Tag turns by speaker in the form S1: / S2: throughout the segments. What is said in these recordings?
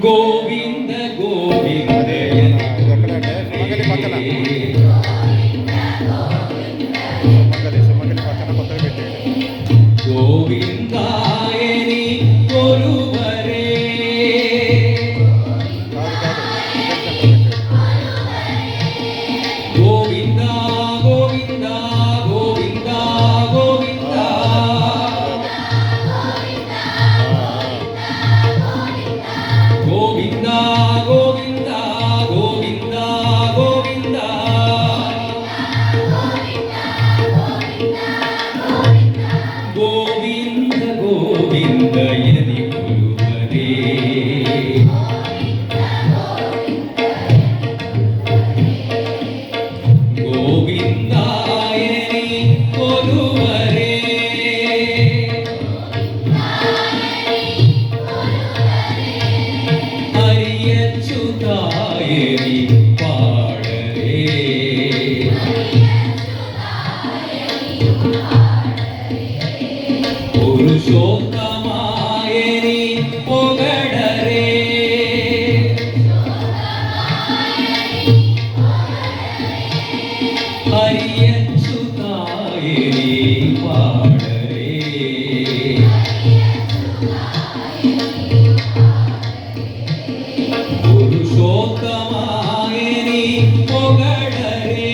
S1: గోవింద గోవింద గోవిందాయని కొలువరే గోవింద గోవింద గోవింద గోవింద గోవింద గోవింద గోవింద గోవింద గోవింద గోవింద యది కొలువరే గోవిందాయని కొలువరే హరియచ్యుతాయని పాడరే పురుషోత్తమాయని పొగడరే హరియచ్యుతాయని పాడరే పురుషోత్తమాయని పొగడరే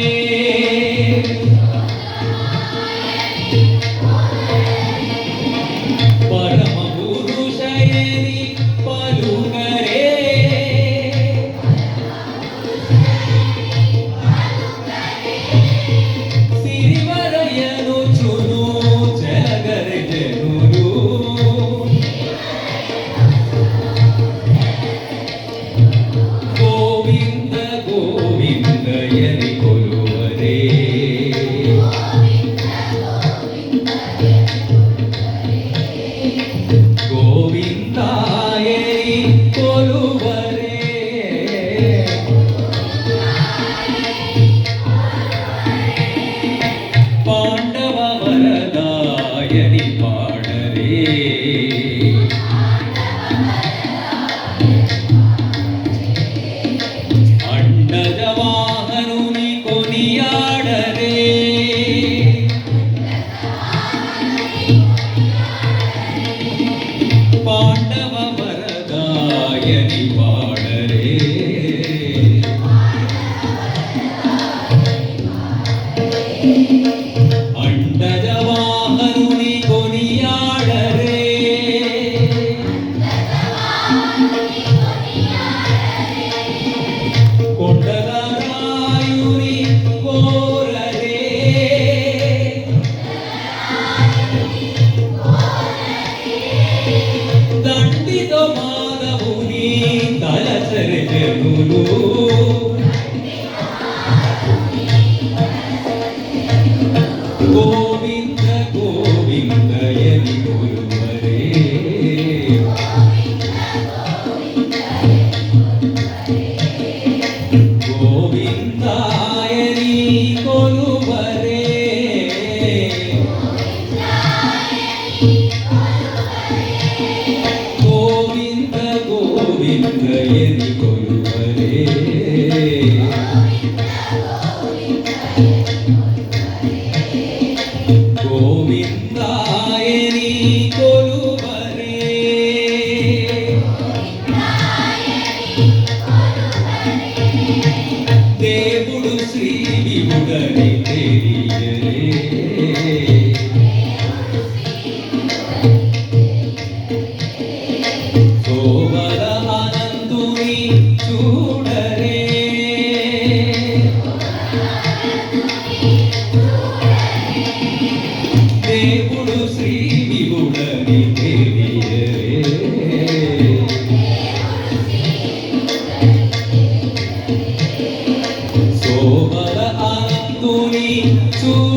S1: పరమ పురుషయని పలుకరే సిరివరయను చును జగరి జనులు గోవింద గోవింద యది కొలువరే గోవిందాయని కొలువరే పాండవ వరదాయని పాడరే అండజ వాహనుని కొనియాడరే పాండవ వరదాయని పాడరే అండజ వాహనుని కొనియాడరే కొండలరాయుని కోరరే దండితో మాధవుని తలసరి జనులు గోవింద గోవింద యది కొలువరే గోవిందాయని కొలువరే గోవింద గోవింద యది కొలువరే గోవిందాయని కొలువరే దేవుడు శ్రీ విముడని తెలియరే సోమర అనంతుని చూడరే దేవుడు శ్రీ విముడని తెలియరే సోమర అనంతుని చూడరే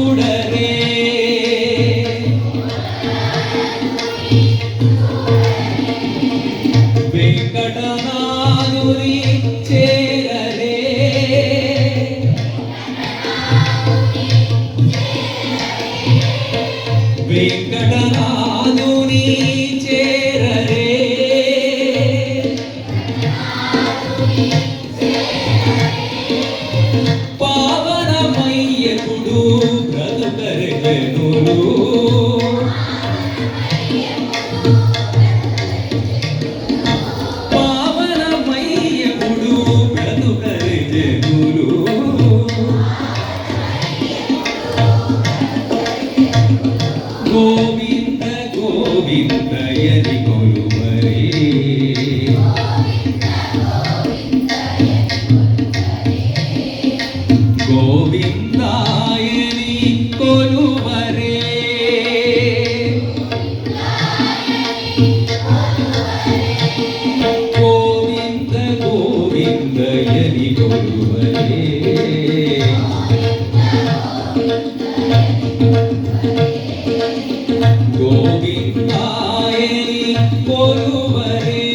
S1: వెంకటనాథుని చేరరే పావనమయ్యపుడు బ్రతుకరే జనులు పావనమయ్యపుడు బ్రతుకరే జనులు గోవింద గోవిందయని కొలువరే గోవిందాయని కొలువరే గోవింద గోవిందయని కొలువరే గోవిందాయని కొలువరే